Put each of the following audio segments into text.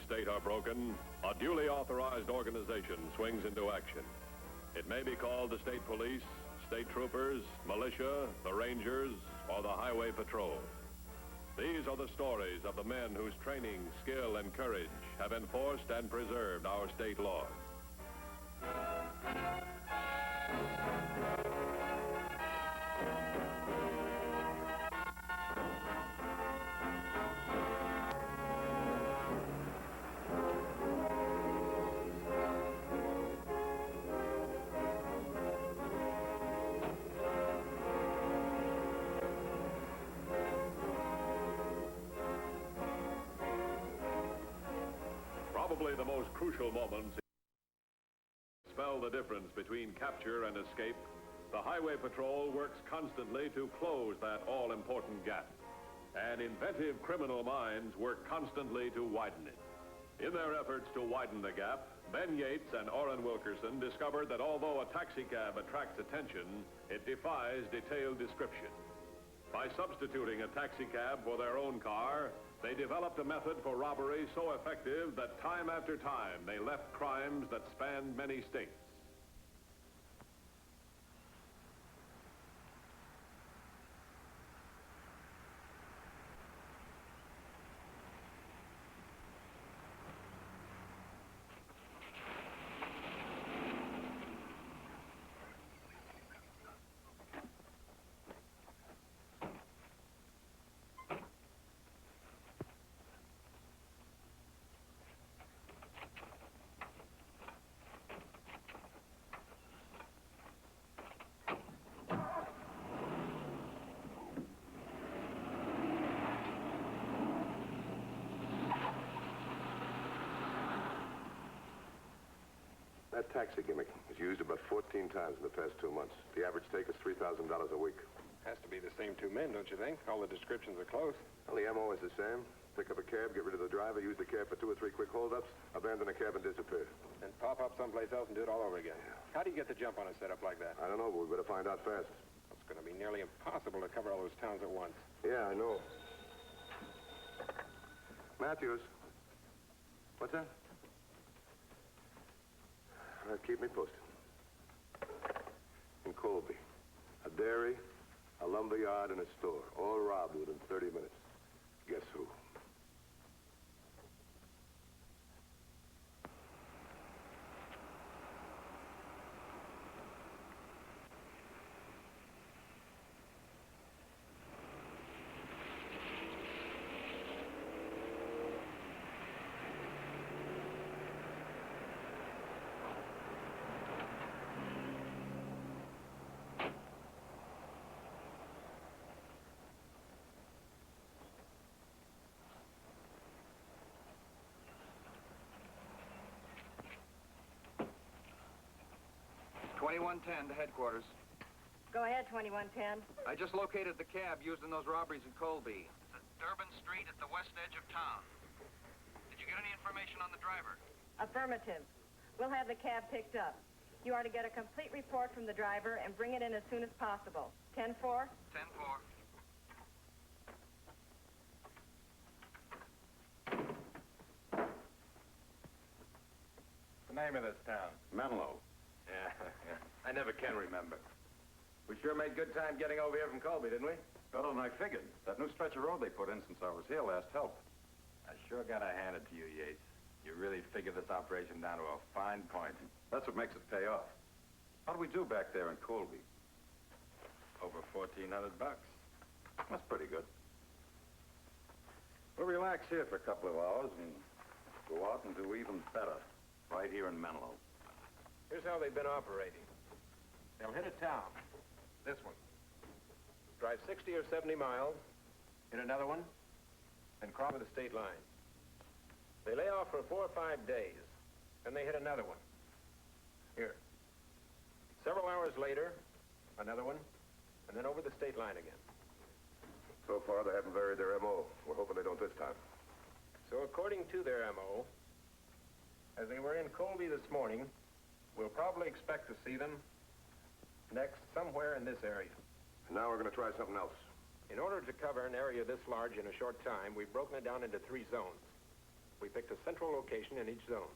state are broken, a duly authorized organization swings into action. It may be called the state police, state troopers, militia, the rangers, or the highway patrol. These are the stories of the men whose training, skill, and courage have enforced and preserved our state laws. Probably the most crucial moments spell the difference between capture and escape. The Highway Patrol works constantly to close that all-important gap. And inventive criminal minds work constantly to widen it. In their efforts to widen the gap, Ben Yates and Orrin Wilkerson discovered that although a taxicab attracts attention, it defies detailed description. By substituting a taxicab for their own car, they developed a method for robbery so effective that time after time they left crimes that spanned many states. That taxi gimmick was used about 14 times in the past 2 months. The average take is $3,000 a week. Has to be the same two men, don't you think? All the descriptions are close. Well, the MO is the same. Pick up a cab, get rid of the driver, use the cab for 2 or 3 quick holdups, abandon the cab and disappear. Then pop up someplace else and do it all over again. Yeah. How do you get the jump on a setup like that? I don't know, but we better find out fast. It's going to be nearly impossible to cover all those towns at once. Yeah, I know. Matthews. What's that? Keep me posted. In Colby, a dairy, a lumber yard, and a store, all robbed within 30 minutes. Guess who? $2110 to headquarters. Go ahead, 2110. I just located the cab used in those robberies in Colby. It's at Durbin Street at the west edge of town. Did you get any information on the driver? Affirmative. We'll have the cab picked up. You are to get a complete report from the driver and bring it in as soon as possible. 10-4? 10-4. The name of this town? Menlo. Yeah. I never can remember. We sure made good time getting over here from Colby, didn't we? Better than I figured. That new stretch of road they put in since I was here last helped. I sure gotta hand it to you, Yates. You really figured this operation down to a fine point. That's what makes it pay off. How do we do back there in Colby? Over $1,400. That's pretty good. We'll relax here for a couple of hours and go out and do even better right here in Menlo. Here's how they've been operating. They'll hit a town. This one. Drive 60 or 70 miles, hit another one, and cross the state line. They lay off for 4 or 5 days, then they hit another one. Here. Several hours later, another one, and then over the state line again. So far, they haven't varied their MO. We're hoping they don't this time. So according to their MO, as they were in Colby this morning, we'll probably expect to see them next somewhere in this area. And now we're going to try something else. In order to cover an area this large in a short time, we've broken it down into 3 zones. We picked a central location in each zone.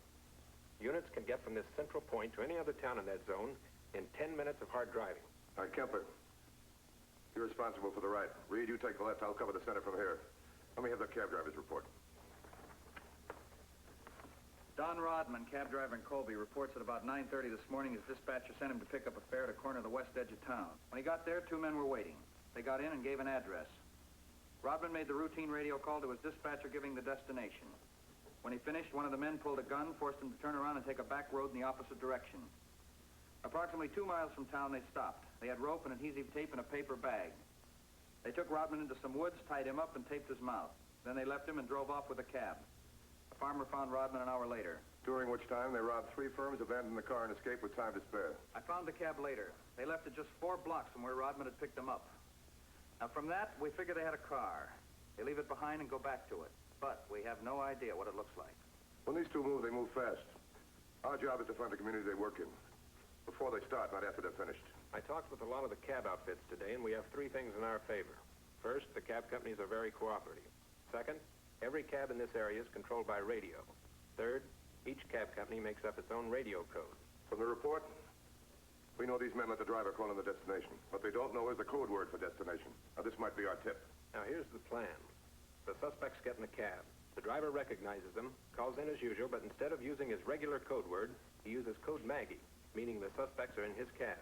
Units can get from this central point to any other town in that zone in 10 minutes of hard driving. All right, Kemper. You're responsible for the right. Reed, you take the left. I'll cover the center from here. Let me have the cab driver's report. Don Rodman, cab driver in Colby, reports at about 9:30 this morning his dispatcher sent him to pick up a fare at a corner of the west edge of town. When he got there, 2 men were waiting. They got in and gave an address. Rodman made the routine radio call to his dispatcher giving the destination. When he finished, one of the men pulled a gun, forced him to turn around and take a back road in the opposite direction. Approximately 2 miles from town, they stopped. They had rope and adhesive tape and a paper bag. They took Rodman into some woods, tied him up, and taped his mouth. Then they left him and drove off with a cab. A farmer found Rodman an hour later. During which time they robbed 3 firms, abandoned the car, and escaped with time to spare. I found the cab later. They left it just 4 blocks from where Rodman had picked them up. Now, from that, we figure they had a car. They leave it behind and go back to it. But we have no idea what it looks like. When these two move, they move fast. Our job is to find the community they work in. Before they start, not after they're finished. I talked with a lot of the cab outfits today, and we have 3 things in our favor. First, the cab companies are very cooperative. Second, every cab in this area is controlled by radio. Third, each cab company makes up its own radio code. From the report, we know these men let the driver call in the destination. What they don't know is the code word for destination. Now, this might be our tip. Now, here's the plan. The suspects get in the cab. The driver recognizes them, calls in as usual, but instead of using his regular code word, he uses code Maggie, meaning the suspects are in his cab.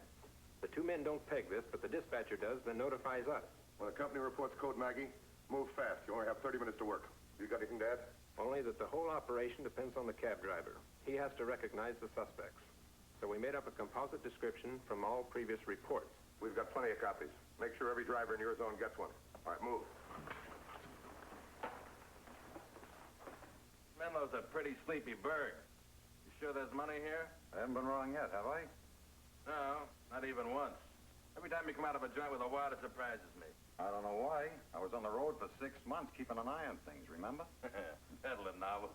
The 2 men don't peg this, but the dispatcher does, then notifies us. When a company reports code Maggie, move fast. You only have 30 minutes to work. You got anything to add? Only that the whole operation depends on the cab driver. He has to recognize the suspects. So we made up a composite description from all previous reports. We've got plenty of copies. Make sure every driver in your zone gets one. All right, move. Menlo's a pretty sleepy bird. You sure there's money here? I haven't been wrong yet, have I? No, not even once. Every time you come out of a joint with a wad, it surprises me. I don't know why. I was on the road for 6 months keeping an eye on things, remember? Peddling novels.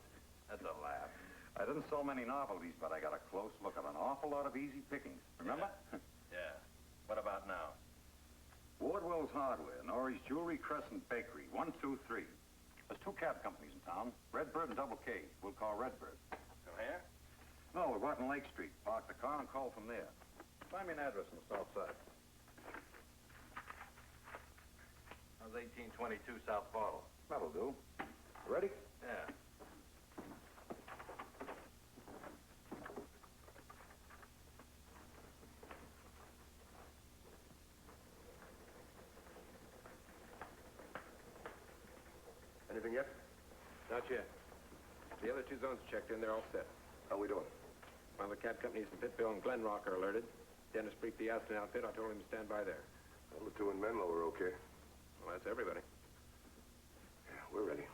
That's a laugh. I didn't sell many novelties, but I got a close look at an awful lot of easy pickings. Remember? Yeah. What about now? Wardwell's Hardware, Norrie's Jewelry, Crescent Bakery, 123. There's 2 cab companies in town, Redbird and Double K. We'll call Redbird. From here? No, we're out on Lake Street. Park the car and call from there. Find me an address on the south side. How's 1822 South Bottle? That'll do. Ready? Yeah. Anything yet? Not yet. The other 2 zones checked in, they're all set. How we doing? While the cab companies in Pittville and Glen Rock are alerted, Dennis Preek, the Aston outfit, I told him to stand by there. Well, the 2 in Menlo are okay. Well, that's everybody. Yeah, we're ready.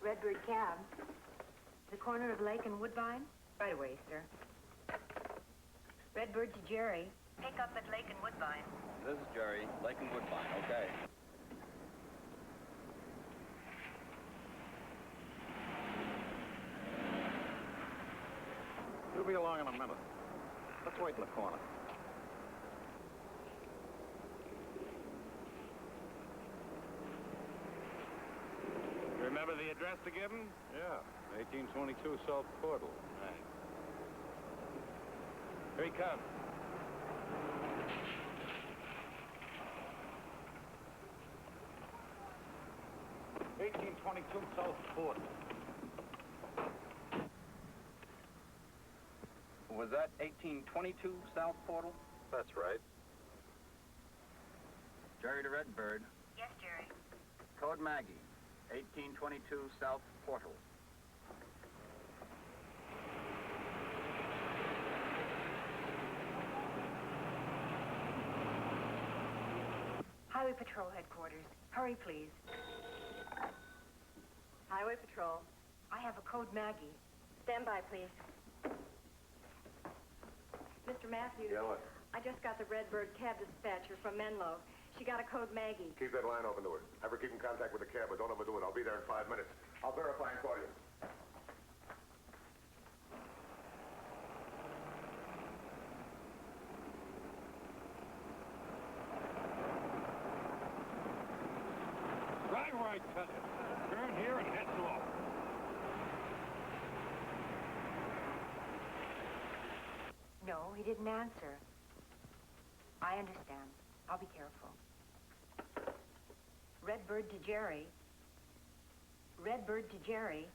Redbird cab. The corner of Lake and Woodbine? Right away, sir. Redbird to Jerry. Pick up at Lake and Woodbine. This is Jerry, Lake and Woodbine, okay. He'll be along in a minute. Let's wait in the corner. Remember the address to give him? Yeah, 1822 South Portal. Right. Here he comes. Was that 1822 South Portal? That's right. Jerry to Redbird. Yes, Jerry. Code Maggie, 1822 South Portal. Highway Patrol headquarters. Hurry, please. Highway Patrol. I have a code Maggie. Stand by, please. Mr. Matthews. Yeah, what? I just got the Redbird cab dispatcher from Menlo. She got a code Maggie. Keep that line open to her. Have her keep in contact with the cab, but don't overdo it. I'll be there in 5 minutes. I'll verify and call you. Right where I tell you. Turn here and head north. No, he didn't answer. I understand. I'll be careful. Redbird to Jerry. Redbird to Jerry.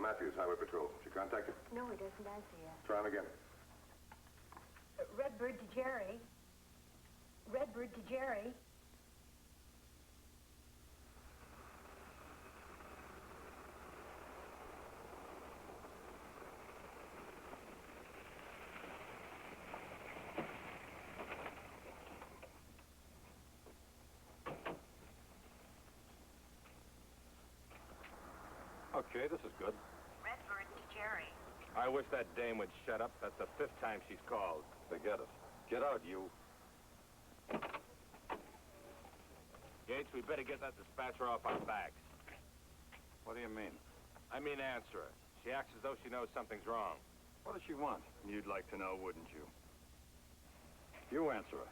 Matthews, Highway Patrol. Did you contact him? No, he doesn't answer yet. Try him again. Redbird to Jerry. Redbird to Jerry. Okay, this is good. Redbird to Jerry. I wish that dame would shut up. That's the 5th time she's called. Forget it. Get out, you. Gates, we better get that dispatcher off our backs. What do you mean? I mean answer her. She acts as though she knows something's wrong. What does she want? You'd like to know, wouldn't you? You answer her.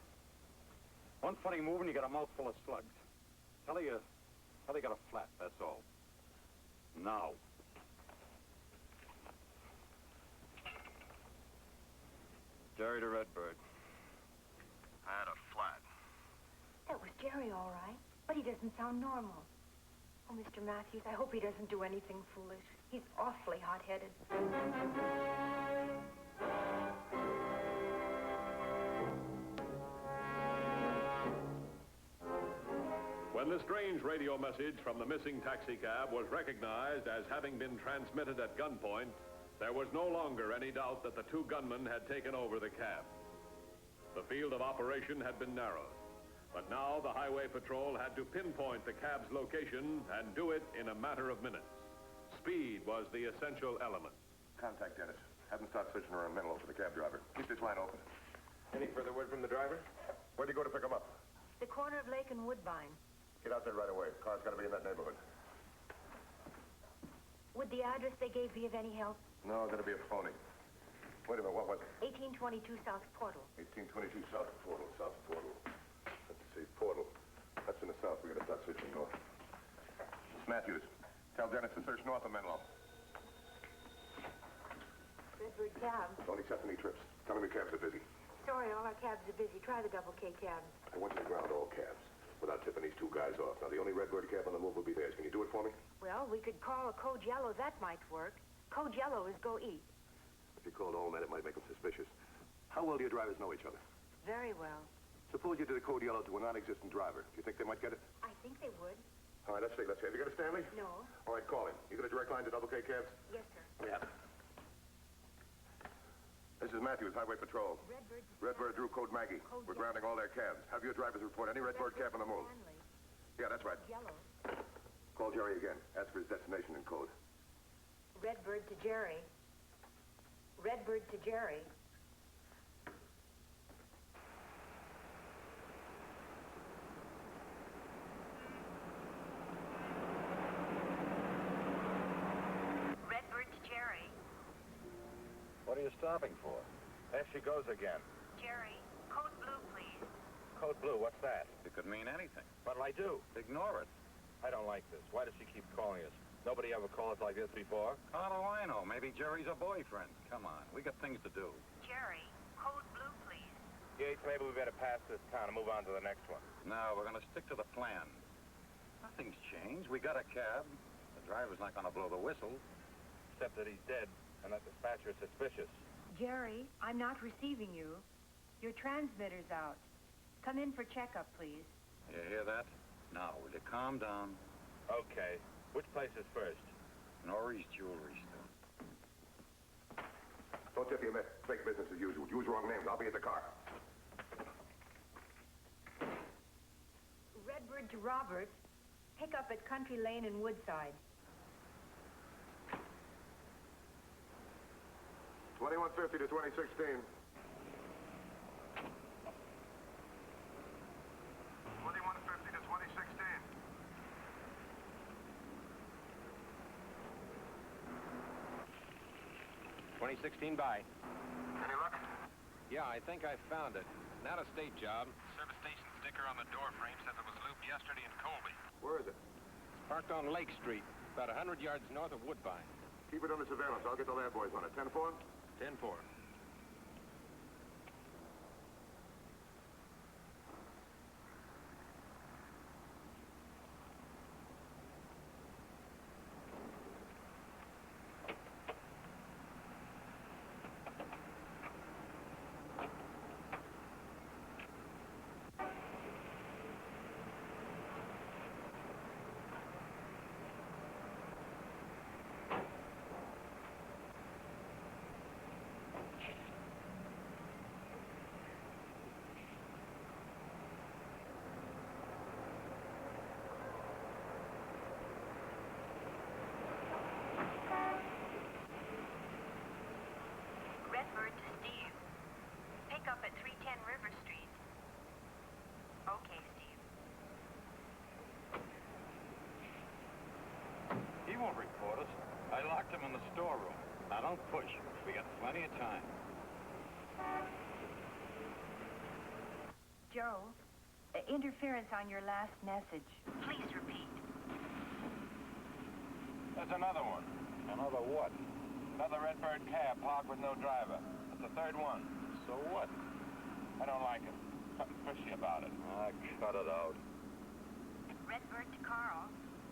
One funny move and you got a mouthful of slugs. Tell her you got a flat, that's all. Now. Jerry to Redbird. I had a flat. That was Jerry, all right. But he doesn't sound normal. Oh, Mr. Matthews, I hope he doesn't do anything foolish. He's awfully hot-headed. When the strange radio message from the missing taxicab was recognized as having been transmitted at gunpoint, there was no longer any doubt that the two gunmen had taken over the cab. The field of operation had been narrowed, but now the Highway Patrol had to pinpoint the cab's location and do it in a matter of minutes. Speed was the essential element. Contact Dennis. Have him start searching around Menlo for the cab driver. Keep this line open. Any further word from the driver? Where'd you go to pick him up? The corner of Lake and Woodbine. Get out there right away. Car's got to be in that neighborhood. Would the address they gave be of any help? No, that'll be a phony. Wait a minute, what was it? 1822 South Portal. 1822 South Portal, South Portal. Let's see, Portal. That's in the south. We gotta start searching north. It's Matthews. Tell Dennis to search north of Menlo. Redbird cab. Don't accept any trips. Tell him your cabs are busy. Sorry, all our cabs are busy. Try the double K cab. I want you to ground all cabs without tipping these two guys off. Now, the only Redbird cab on the move will be theirs. Can you do it for me? Well, we could call a Code Yellow. That might work. Code Yellow is go eat. If you called all men, it might make them suspicious. How well do your drivers know each other? Very well. Suppose you did a code yellow to a non-existent driver. Do you think they might get it? I think they would. All right, let's see. Have you got a Stanley? No. All right, call him. You got a direct line to double K cabs? Yes, sir. Yeah. This is Matthews, Highway Patrol. Redbird drew code Maggie. We're grounding all their cabs. Have your drivers report any Redbird cab on the move. Stanley. Yeah, that's right. Yellow. Call Jerry again. Ask for his destination and code. Redbird to Jerry. Redbird to Jerry. Redbird to Jerry. What are you stopping for? There she goes again. Jerry, code blue, please. Code blue, what's that? It could mean anything. What'll I do? Ignore it. I don't like this. Why does she keep calling us? Nobody ever called us like this before. How do I know? Maybe Jerry's a boyfriend. Come on, we got things to do. Jerry, code blue, please. Yates, maybe we better pass this town and move on to the next one. No, we're gonna stick to the plan. Nothing's changed. We got a cab. The driver's not gonna blow the whistle. Except that he's dead, and that dispatcher's suspicious. Jerry, I'm not receiving you. Your transmitter's out. Come in for checkup, please. You hear that? Now, will you calm down? Okay. Which place is first? Norrie's jewelry store. Don't tip your mess. Fake business as usual. Use wrong names. I'll be at the car. Redbird to Roberts. Pick up at Country Lane in Woodside. 2150 to 2016. 2150 to 2016. 2016 by. Any luck? Yeah, I think I found it. Not a state job. Service station sticker on the door frame says it was looped yesterday in Colby. Where is it? Parked on Lake Street, about 100 yards north of Woodbine. Keep it under surveillance. I'll get the lab boys on it. 10-4? 10-4. Redbird to Steve. Pick up at 310 River Street. Okay, Steve. He won't report us. I locked him in the storeroom. Now, don't push. We got plenty of time. Joe, interference on your last message. Please repeat. There's another one. Another what? Another Redbird cab parked with no driver. That's the third one. So what? I don't like it. Something fishy about it. Ah, cut it out. Redbird to Carl.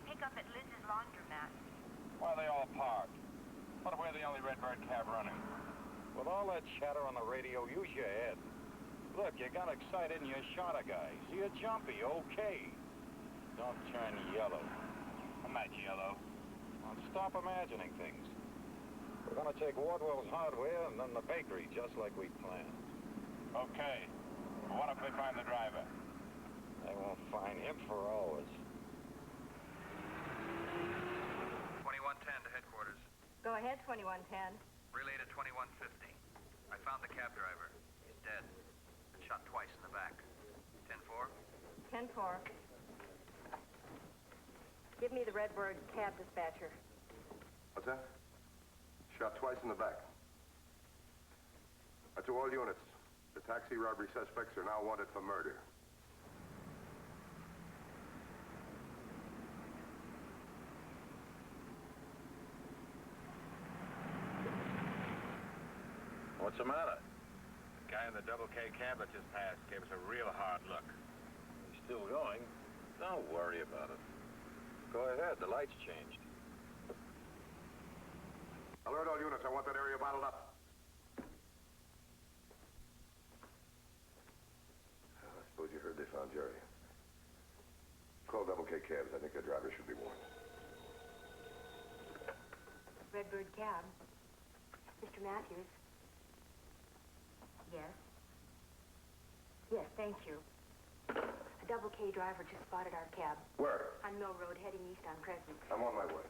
Pick up at Liz's laundromat. Why are they all parked? What if we're the only Redbird cab running? With all that chatter on the radio, use your head. Look, you got excited and you shot a guy. So you're jumpy, okay. Don't turn yellow. I'm not yellow. Well, stop imagining things. We're gonna take Wardwell's hardware and then the bakery, just like we planned. Okay. But what if they find the driver? They won't find him for hours. 2110 to headquarters. Go ahead, 2110. Relay to 2150. I found the cab driver. He's dead. Been shot twice in the back. 10-4? 10-4. Give me the Redbird cab dispatcher. What's that? Shot twice in the back. To all units, the taxi robbery suspects are now wanted for murder. What's the matter? The guy in the double K cab that just passed gave us a real hard look. He's still going. Don't worry about it. Go ahead, the lights changed. Alert all units. I want that area bottled up. I suppose you heard they found Jerry. Call double K cabs. I think their driver should be warned. Redbird cab. Mr. Matthews. Yes? Yes, thank you. A double K driver just spotted our cab. Where? On Mill Road, heading east on Crescent. I'm on my way.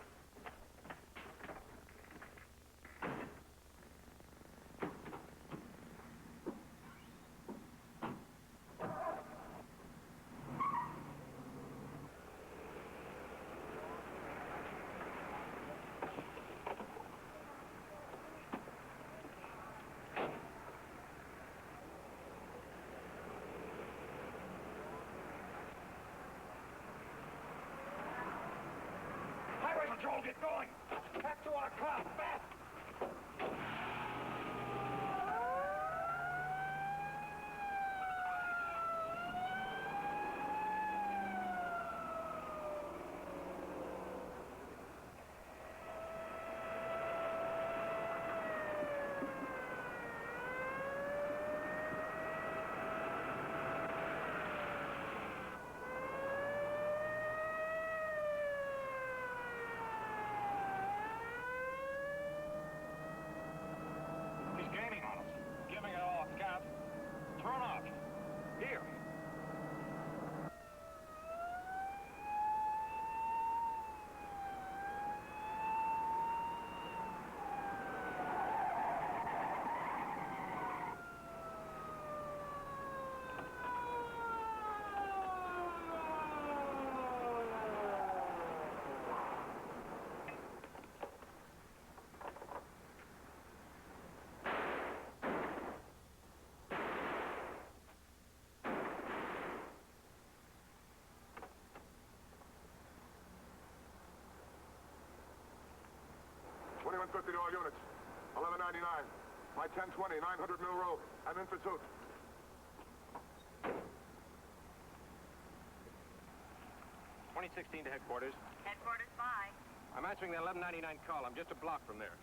Get going! Back to our car, fast! He's gaining on us. Giving it all, Cap. Turn off. Here. $21.50 to all units. $11.99. My 1020, 900 Mill Road. I'm in pursuit. 2016 to headquarters. Headquarters, bye. I'm answering the 1199 call. I'm just a block from there.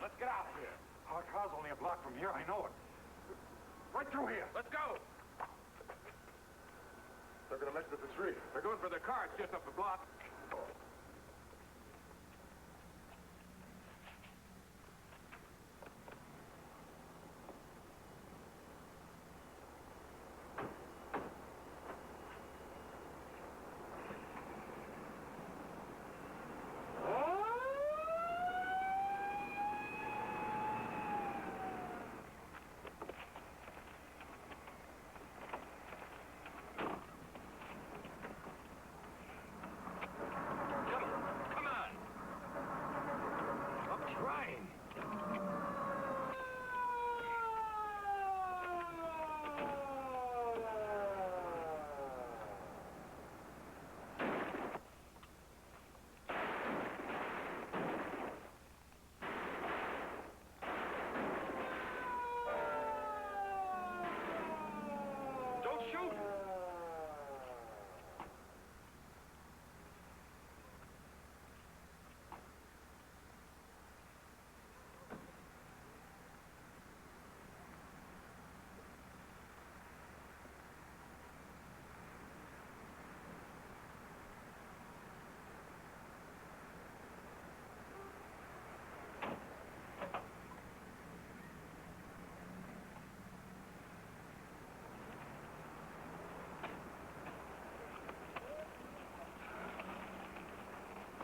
Let's get out of here. Our car's only a block from here, I know it. Right through here. Let's go! They're going to exit the street. They're going for their car. It's just up the block.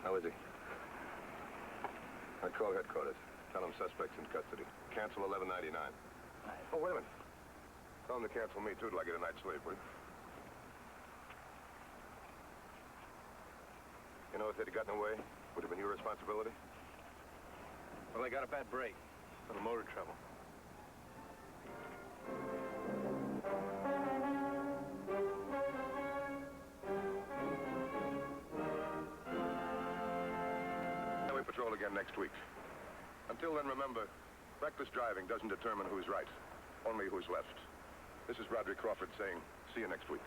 How is he? I call headquarters. Tell them suspect's in custody. Cancel 1199. Oh, wait a minute. Tell them to cancel me, too, till I get a night's sleep, will you? You know, if they'd gotten away, would have been your responsibility? Well, they got a bad break. Little motor trouble. We patrol again next week. Until then, remember, reckless driving doesn't determine who's right, only who's left. This is Roderick Crawford saying, see you next week.